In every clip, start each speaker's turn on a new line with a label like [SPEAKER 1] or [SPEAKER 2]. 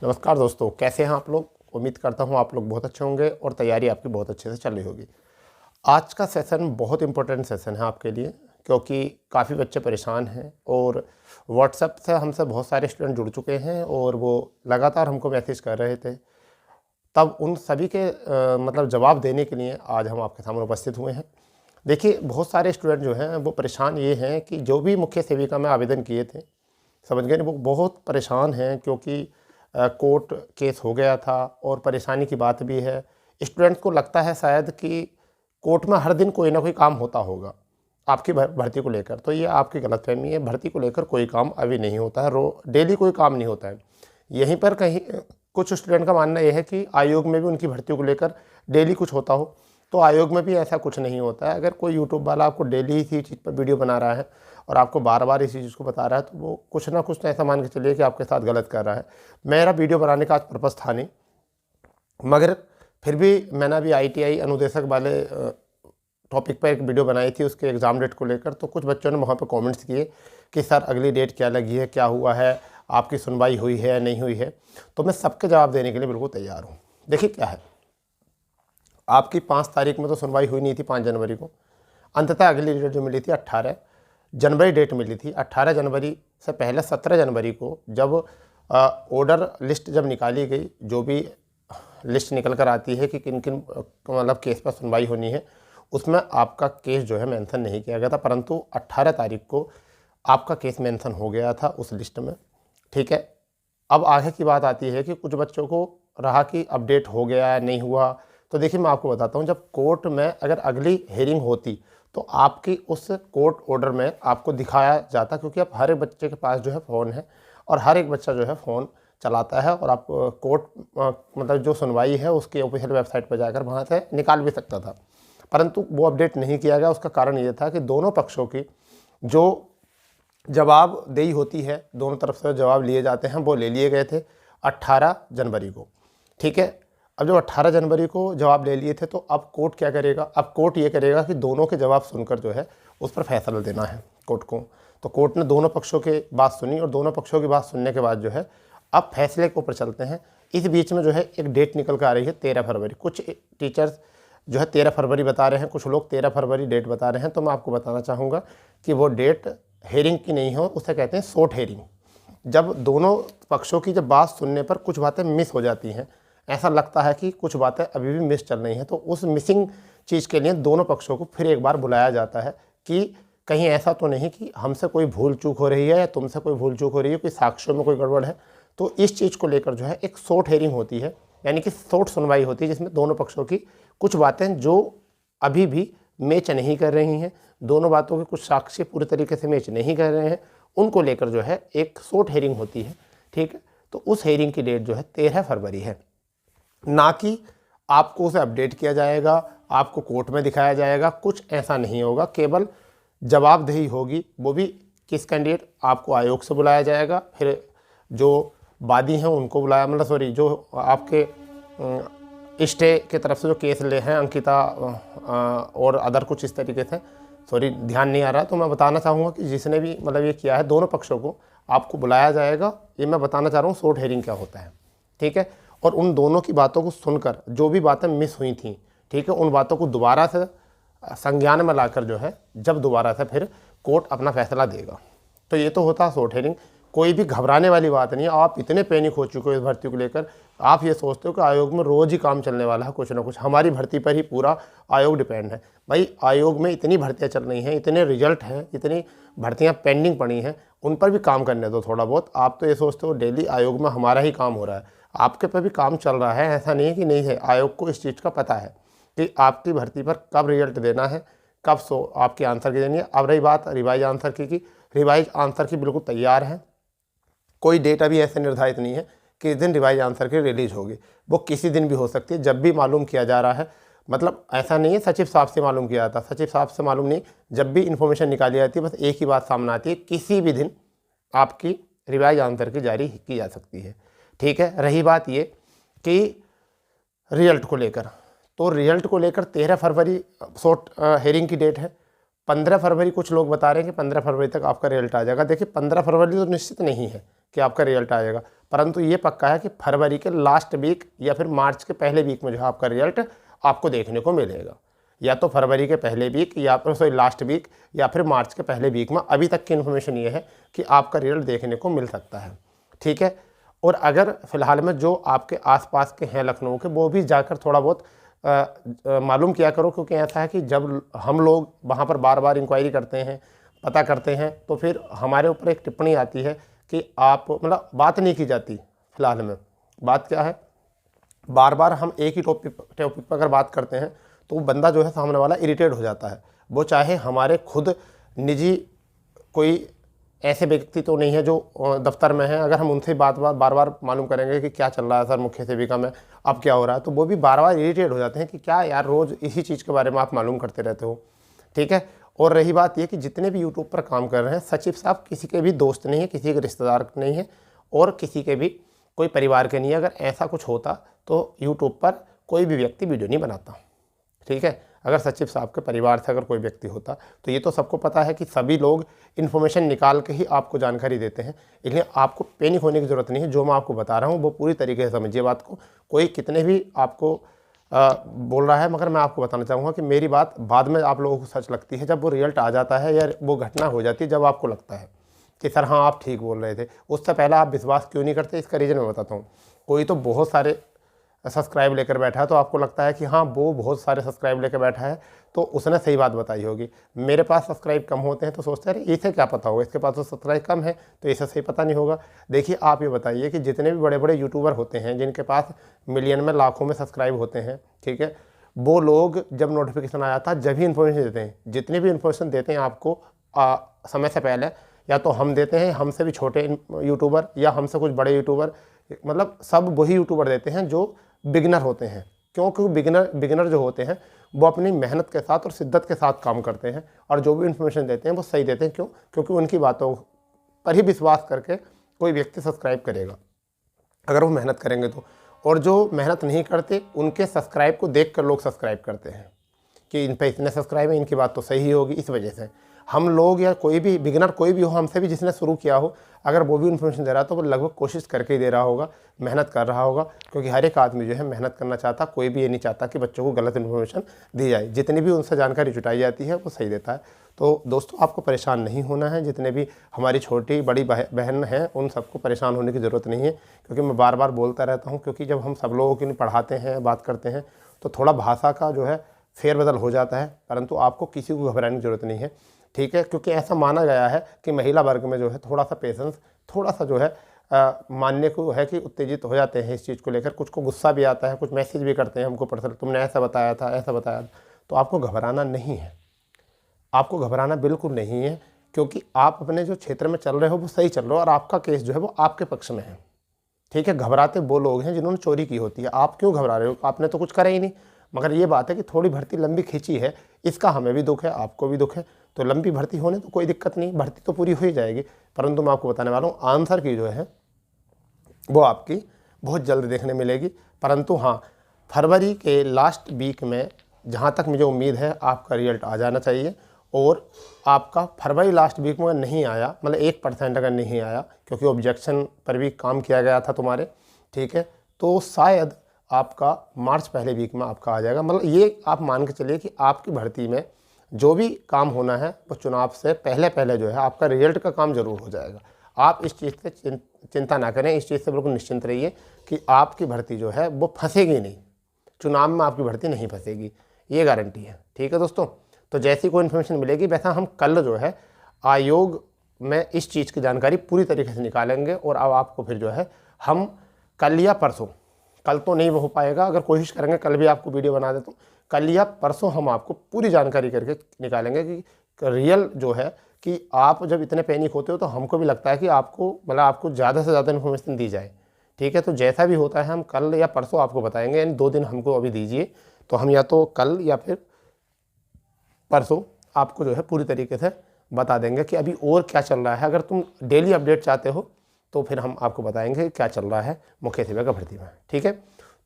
[SPEAKER 1] नमस्कार दोस्तों, कैसे हैं आप लोग। उम्मीद करता हूं आप लोग बहुत अच्छे होंगे और तैयारी आपकी बहुत अच्छे से चल रही होगी। आज का सेशन बहुत इंपॉर्टेंट सेशन है आपके लिए, क्योंकि काफ़ी बच्चे परेशान हैं और व्हाट्सएप से हमसे बहुत सारे स्टूडेंट जुड़ चुके हैं और वो लगातार हमको मैसेज कर रहे थे। तब उन सभी के मतलब जवाब देने के लिए आज हम आपके सामने उपस्थित हुए हैं। देखिए, बहुत सारे स्टूडेंट जो हैं वो परेशान ये हैं कि जो भी मुख्य सेविका में आवेदन किए थे, समझ गए, वो बहुत परेशान हैं क्योंकि कोर्ट केस हो गया था और परेशानी की बात भी है। स्टूडेंट्स को लगता है शायद कि कोर्ट में हर दिन कोई ना कोई काम होता होगा आपकी भर्ती को लेकर, तो ये आपकी गलतफहमी है। भर्ती को लेकर कोई काम अभी नहीं होता है, डेली कोई काम नहीं होता है। यहीं पर कहीं कुछ स्टूडेंट का मानना यह है कि आयोग में भी उनकी भर्ती को लेकर डेली कुछ होता हो, तो आयोग में भी ऐसा कुछ नहीं होता है। अगर कोई यूट्यूब वाला आपको डेली इसी चीज़ पर वीडियो बना रहा है और आपको बार बार इसी चीज़ को बता रहा है, तो वो कुछ ना कुछ तो ऐसा मान के चलिए कि आपके साथ गलत कर रहा है। मेरा वीडियो बनाने का आज पर्पज़ था नहीं, मगर फिर भी मैंने अभी ITI अनुदेशक वाले टॉपिक पर एक वीडियो बनाई थी उसके एग्ज़ाम डेट को लेकर। तो कुछ बच्चों ने वहाँ पर कमेंट्स किए कि सर अगली डेट क्या लगी है, क्या हुआ है, आपकी सुनवाई हुई है या नहीं हुई है। तो मैं सबके जवाब देने के लिए बिल्कुल तैयार हूँ। देखिए क्या है, आपकी 5 तारीख में तो सुनवाई हुई नहीं थी, 5 जनवरी को। अंततः अगली डेट जो मिली थी 18 जनवरी डेट मिली थी। 18 जनवरी से पहले 17 जनवरी को जब ऑर्डर लिस्ट जब निकाली गई, जो भी लिस्ट निकल कर आती है कि किन किन मतलब केस पर सुनवाई होनी है, उसमें आपका केस जो है मेंशन नहीं किया गया था, परंतु 18 तारीख को आपका केस मेंशन हो गया था उस लिस्ट में। ठीक है, अब आगे की बात आती है कि कुछ बच्चों को रहा कि अपडेट हो गया नहीं हुआ। तो देखिए, मैं आपको बताता हूँ, जब कोर्ट में अगर अगली हेयरिंग होती तो आपकी उस कोर्ट ऑर्डर में आपको दिखाया जाता, क्योंकि अब हर एक बच्चे के पास जो है फ़ोन है और हर एक बच्चा जो है फ़ोन चलाता है और आप कोर्ट मतलब जो सुनवाई है उसकी ऑफिशियल वेबसाइट पर जाकर वहाँ से निकाल भी सकता था, परंतु वो अपडेट नहीं किया गया। उसका कारण ये था कि दोनों पक्षों की जो जवाबदेही होती है, दोनों तरफ से जवाब लिए जाते हैं, वो ले लिए गए थे 18 जनवरी को। ठीक है, अब जब 18 जनवरी को जवाब ले लिए थे तो अब कोर्ट क्या करेगा, अब कोर्ट ये करेगा कि दोनों के जवाब सुनकर जो है उस पर फैसला देना है कोर्ट को। तो कोर्ट ने दोनों पक्षों की बात सुनी और दोनों पक्षों की बात सुनने के बाद जो है अब फैसले के ऊपर चलते हैं। इस बीच में जो है एक डेट निकल कर आ रही है 13 फरवरी। कुछ टीचर्स जो है 13 फरवरी बता रहे हैं, कुछ लोग 13 फरवरी डेट बता रहे हैं। तो मैं आपको बताना चाहूँगा कि वो डेट हेयरिंग की नहीं हो, उसे कहते हैं शॉर्ट हेयरिंग। जब दोनों पक्षों की जब बात सुनने पर कुछ बातें मिस हो जाती हैं, ऐसा लगता है कि कुछ बातें अभी भी मिस चल रही हैं, तो उस मिसिंग चीज़ के लिए दोनों पक्षों को फिर एक बार बुलाया जाता है कि कहीं ऐसा तो नहीं कि हमसे कोई भूल चूक हो रही है या तुमसे कोई भूल चूक हो रही है, कोई साक्ष्यों में कोई गड़बड़ है। तो इस चीज़ को लेकर जो है एक शॉर्ट हेयरिंग होती है, यानी कि शॉर्ट सुनवाई होती है, जिसमें दोनों पक्षों की कुछ बातें जो अभी भी मैच नहीं कर रही हैं, दोनों बातों के कुछ साक्ष्य पूरे तरीके से मैच नहीं कर रहे हैं, उनको लेकर जो है एक शॉर्ट हेयरिंग होती है। ठीक है, तो उस हेयरिंग की डेट जो है 13 फरवरी है। ना कि आपको उसे अपडेट किया जाएगा, आपको कोर्ट में दिखाया जाएगा, कुछ ऐसा नहीं होगा। केवल जवाबदेही होगी, वो भी किस कैंडिडेट, आपको आयोग से बुलाया जाएगा, फिर जो वादी हैं उनको बुलाया, मतलब सॉरी, जो आपके स्टे के तरफ से जो केस ले हैं अंकिता और अदर कुछ इस तरीके से, सॉरी ध्यान नहीं आ रहा। तो मैं बताना चाहूँगा कि जिसने भी मतलब ये किया है, दोनों पक्षों को आपको बुलाया जाएगा। ये मैं बताना चाह रहा हूँ शॉर्ट हेयरिंग क्या होता है। ठीक है, और उन दोनों की बातों को सुनकर जो भी बातें मिस हुई थी, ठीक है, उन बातों को दोबारा से संज्ञान में लाकर जो है जब दोबारा से फिर कोर्ट अपना फैसला देगा। तो ये तो होता है शॉर्ट हेयरिंग। कोई भी घबराने वाली बात नहीं है। आप इतने पैनिक हो चुके हो इस भर्ती को लेकर, आप ये सोचते हो कि आयोग में रोज़ ही काम चलने वाला है, कुछ ना कुछ हमारी भर्ती पर ही पूरा आयोग डिपेंड है। भाई, आयोग में इतनी भर्तियाँ चल रही हैं, इतने रिजल्ट हैं, इतनी भर्तियाँ पेंडिंग पड़ी हैं, उन पर भी काम करने दो थोड़ा बहुत। आप तो ये सोचते हो डेली आयोग में हमारा ही काम हो रहा है, आपके पर भी काम चल रहा है, ऐसा नहीं है कि नहीं है। आयोग को इस चीज़ का पता है कि आपकी भर्ती पर कब रिजल्ट देना है, कब आपकी आंसर की देनी है। अब रही बात रिवाइज आंसर की रिवाइज आंसर की बिल्कुल तैयार है। कोई डेट अभी ऐसे निर्धारित नहीं है कि इस दिन रिवाइज आंसर की रिलीज होगी, वो किसी दिन भी हो सकती है, जब भी मालूम किया जा रहा है। मतलब ऐसा नहीं है सचिव साहब से मालूम किया जाता, सचिव साहब से मालूम नहीं, जब भी इन्फॉर्मेशन निकाली जाती है बस एक ही बात सामने आती है, किसी भी दिन आपकी रिवाइज आंसर की जारी की जा सकती है। ठीक है, रही बात ये कि रिजल्ट को लेकर, तो रिजल्ट को लेकर 13 फरवरी शॉर्ट हेयरिंग की डेट है। 15 फरवरी कुछ लोग बता रहे हैं कि 15 फरवरी तक आपका रिजल्ट आ जाएगा। देखिए, 15 फरवरी तो निश्चित नहीं है कि आपका रिजल्ट आएगा, परंतु ये पक्का है कि फरवरी के लास्ट वीक या फिर मार्च के पहले वीक में जो है आपका रिजल्ट आपको देखने को मिलेगा। या तो फरवरी के पहले वीक या फिर लास्ट वीक या फिर मार्च के पहले वीक में अभी तक की इन्फॉर्मेशन ये है कि आपका रिजल्ट देखने को मिल सकता है। ठीक है। और अगर फ़िलहाल में जो आपके आसपास के हैं लखनऊ के, वो भी जाकर थोड़ा बहुत मालूम किया करो, क्योंकि ऐसा है कि जब हम लोग वहाँ पर बार बार इंक्वायरी करते हैं, पता करते हैं, तो फिर हमारे ऊपर एक टिप्पणी आती है कि आप मतलब बात नहीं की जाती। फ़िलहाल में बात क्या है, बार बार हम एक ही टॉपिक पर अगर बात करते हैं तो वो बंदा जो है सामने वाला इरिटेट हो जाता है। वो चाहे हमारे खुद निजी कोई ऐसे व्यक्ति तो नहीं है जो दफ्तर में है, अगर हम उनसे बार बार मालूम करेंगे कि क्या चल रहा है सर मुख्य सेविका में, अब क्या हो रहा है, तो वो भी बार बार इरिटेट हो जाते हैं कि क्या यार रोज़ इसी चीज़ के बारे में आप मालूम करते रहते हो। ठीक है। और रही बात ये कि जितने भी यूट्यूब पर काम कर रहे हैं, सचिव साहब किसी के भी दोस्त नहीं है, किसी के रिश्तेदार नहीं है और किसी के भी कोई परिवार के नहीं है। अगर ऐसा कुछ होता तो यूट्यूब पर कोई भी व्यक्ति वीडियो नहीं बनाता। ठीक है। अगर सचिव साहब के परिवार से अगर कोई व्यक्ति होता तो ये तो सबको पता है कि सभी लोग इन्फॉर्मेशन निकाल के ही आपको जानकारी देते हैं, इसलिए आपको पैनिक होने की ज़रूरत नहीं है। जो मैं आपको बता रहा हूँ वो पूरी तरीके से समझिए बात को। कोई कितने भी आपको बोल रहा है, मगर मैं आपको बताना चाहूँगा कि मेरी बात बाद में आप लोगों को सच लगती है जब वो रिजल्ट आ जाता है या वो घटना हो जाती है, जब आपको लगता है कि सर हाँ आप ठीक बोल रहे थे। उससे पहले आप विश्वास क्यों नहीं करते, इसका रीज़न मैं बताता हूँ। कोई तो बहुत सारे सब्सक्राइब लेकर बैठा है तो आपको लगता है कि हाँ वो बहुत सारे सब्सक्राइब लेकर बैठा है तो उसने सही बात बताई होगी। मेरे पास सब्सक्राइब कम होते हैं तो सोचते हैं अरे इसे क्या पता होगा, इसके पास तो सब्सक्राइब कम है तो इसे सही पता नहीं होगा। देखिए आप ये बताइए कि जितने भी बड़े बड़े यूट्यूबर होते हैं जिनके पास मिलियन में लाखों में सब्सक्राइब होते हैं, ठीक है, वो लोग जब नोटिफिकेशन आया था जब ही इन्फॉर्मेशन देते हैं। जितनी भी इन्फॉर्मेशन देते हैं आपको समय से पहले या तो हम देते हैं, हमसे भी छोटे यूट्यूबर या हमसे कुछ बड़े यूट्यूबर, मतलब सब वही यूट्यूबर देते हैं जो बिगिनर होते हैं। क्योंकि बिगिनर जो होते हैं वो अपनी मेहनत के साथ और शिद्दत के साथ काम करते हैं और जो भी इन्फॉर्मेशन देते हैं वो सही देते हैं। क्यों? क्योंकि उनकी बातों पर ही विश्वास करके कोई व्यक्ति सब्सक्राइब करेगा अगर वो मेहनत करेंगे तो। और जो मेहनत नहीं करते उनके सब्सक्राइब को देख कर लोग सब्सक्राइब करते हैं कि इन पे इतने सब्सक्राइब है, इनकी बात तो सही होगी। इस वजह से हम लोग या कोई भी बिगिनर कोई भी हो, हमसे भी जिसने शुरू किया हो, अगर वो भी इन्फॉर्मेशन दे रहा है तो वो लगभग कोशिश करके ही दे रहा होगा, मेहनत कर रहा होगा। क्योंकि हर एक आदमी जो है मेहनत करना चाहता, कोई भी ये नहीं चाहता कि बच्चों को गलत इन्फॉर्मेशन दी जाए। जितनी भी उनसे जानकारी जुटाई जाती है वो सही देता है। तो दोस्तों आपको परेशान नहीं होना है। जितने भी हमारी छोटी बड़ी बहन हैं उन सबको परेशान होने की ज़रूरत नहीं है, क्योंकि मैं बार बार बोलता रहता हूँ। क्योंकि जब हम सब लोगों के लिए पढ़ाते हैं, बात करते हैं, तो थोड़ा भाषा का जो है फेरबदल हो जाता है, परंतु आपको किसी को घबराने की ज़रूरत नहीं है। ठीक है। क्योंकि ऐसा माना गया है कि महिला वर्ग में जो है थोड़ा सा पेशेंस, थोड़ा सा जो है मानने को है कि उत्तेजित हो जाते हैं इस चीज़ को लेकर। कुछ को गुस्सा भी आता है, कुछ मैसेज भी करते हैं हमको पर्सनल, तुमने ऐसा बताया था, ऐसा बताया था। तो आपको घबराना नहीं है, आपको घबराना बिल्कुल नहीं है, क्योंकि आप अपने जो क्षेत्र में चल रहे हो वो सही चल रहे हो और आपका केस जो है वो आपके पक्ष में है। ठीक है। घबराते वो लोग हैं जिन्होंने चोरी की होती है। आप क्यों घबरा रहे हो? आपने तो कुछ करा ही नहीं। मगर ये बात है कि थोड़ी भर्ती लंबी खींची है, इसका हमें भी दुख है, आपको भी दुख है। तो लंबी भर्ती होने तो कोई दिक्कत नहीं, भर्ती तो पूरी हो ही जाएगी। परंतु मैं आपको बताने वाला हूँ आंसर की जो है वो आपकी बहुत जल्द देखने मिलेगी। परंतु हाँ, फरवरी के लास्ट वीक में जहाँ तक मुझे उम्मीद है आपका रिजल्ट आ जाना चाहिए। और आपका फरवरी लास्ट वीक में नहीं आया, मतलब 1% अगर नहीं आया, क्योंकि ऑब्जेक्शन पर भी काम किया गया था तुम्हारे, ठीक है, तो शायद आपका मार्च पहले वीक में आपका आ जाएगा। मतलब ये आप मान के चलिए कि आपकी भर्ती में जो भी काम होना है वो चुनाव से पहले जो है आपका रिजल्ट का काम जरूर हो जाएगा। आप इस चीज़ से चिंता ना करें, इस चीज़ से बिल्कुल निश्चिंत रहिए कि आपकी भर्ती जो है वो फंसेगी नहीं, चुनाव में आपकी भर्ती नहीं फंसेगी, ये गारंटी है। ठीक है दोस्तों। तो जैसी कोई इन्फॉर्मेशन मिलेगी वैसा हम कल जो है आयोग में इस चीज़ की जानकारी पूरी तरीके से निकालेंगे। और अब आपको फिर जो है हम कल या परसों, कल तो नहीं हो पाएगा, अगर कोशिश करेंगे कल भी आपको वीडियो बना देता हूँ, कल या परसों हम आपको पूरी जानकारी करके निकालेंगे कि रियल जो है कि आप जब इतने पैनिक होते हो तो हमको भी लगता है कि आपको मतलब आपको ज़्यादा से ज़्यादा इन्फॉर्मेशन दी जाए। ठीक है। तो जैसा भी होता है हम कल या परसों आपको बताएंगे, यानी 2 दिन हमको अभी दीजिए, तो हम या तो कल या फिर परसों आपको जो है पूरी तरीके से बता देंगे कि अभी और क्या चल रहा है। अगर तुम डेली अपडेट चाहते हो तो फिर हम आपको बताएंगे क्या चल रहा है मुख्य सेवक भर्ती में। ठीक है।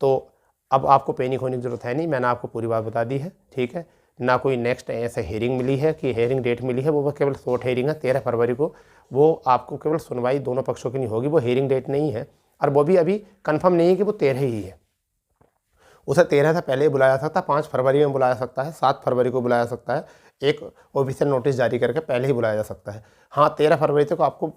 [SPEAKER 1] तो अब आपको पैनिक होने की ज़रूरत है नहीं, मैंने आपको पूरी बात बता दी है। ठीक है। ना कोई नेक्स्ट ऐसे हेयरिंग मिली है कि हेयरिंग डेट मिली है, वो केवल शॉर्ट हेयरिंग है 13 फरवरी को। वो आपको केवल सुनवाई दोनों पक्षों की नहीं होगी, वो हेयरिंग डेट नहीं है, और वो भी अभी कंफर्म नहीं है कि वो 13 ही है। उसे 13 से पहले बुलाया जा सकता है, 5 फरवरी में बुलाया सकता है, 7 फरवरी को बुलाया सकता है, एक ऑफिशियल नोटिस जारी करके पहले ही बुलाया जा सकता है। हाँ, 13 फरवरी तक आपको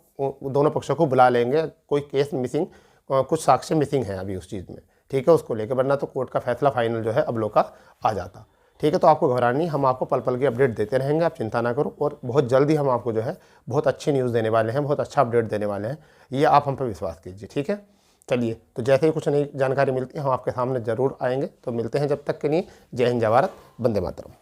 [SPEAKER 1] दोनों पक्षों को बुला लेंगे। कोई केस मिसिंग, कुछ साक्ष्य मिसिंग है अभी उस चीज़ में, ठीक है, उसको लेकर, वरना तो कोर्ट का फैसला फाइनल जो है अब लोग का आ जाता। ठीक है, तो आपको घबराना नहीं, हम आपको पल पल की अपडेट देते रहेंगे, आप चिंता ना करो। और बहुत जल्दी हम आपको जो है बहुत अच्छी न्यूज़ देने वाले हैं, बहुत अच्छा अपडेट देने वाले हैं, ये आप हम पर विश्वास कीजिए। ठीक है, चलिए, तो जैसे ही कुछ नई जानकारी मिलती है हम आपके सामने ज़रूर आएंगे। तो मिलते हैं, जब तक के लिए जय हिंद, जय भारत, वंदे मातरम।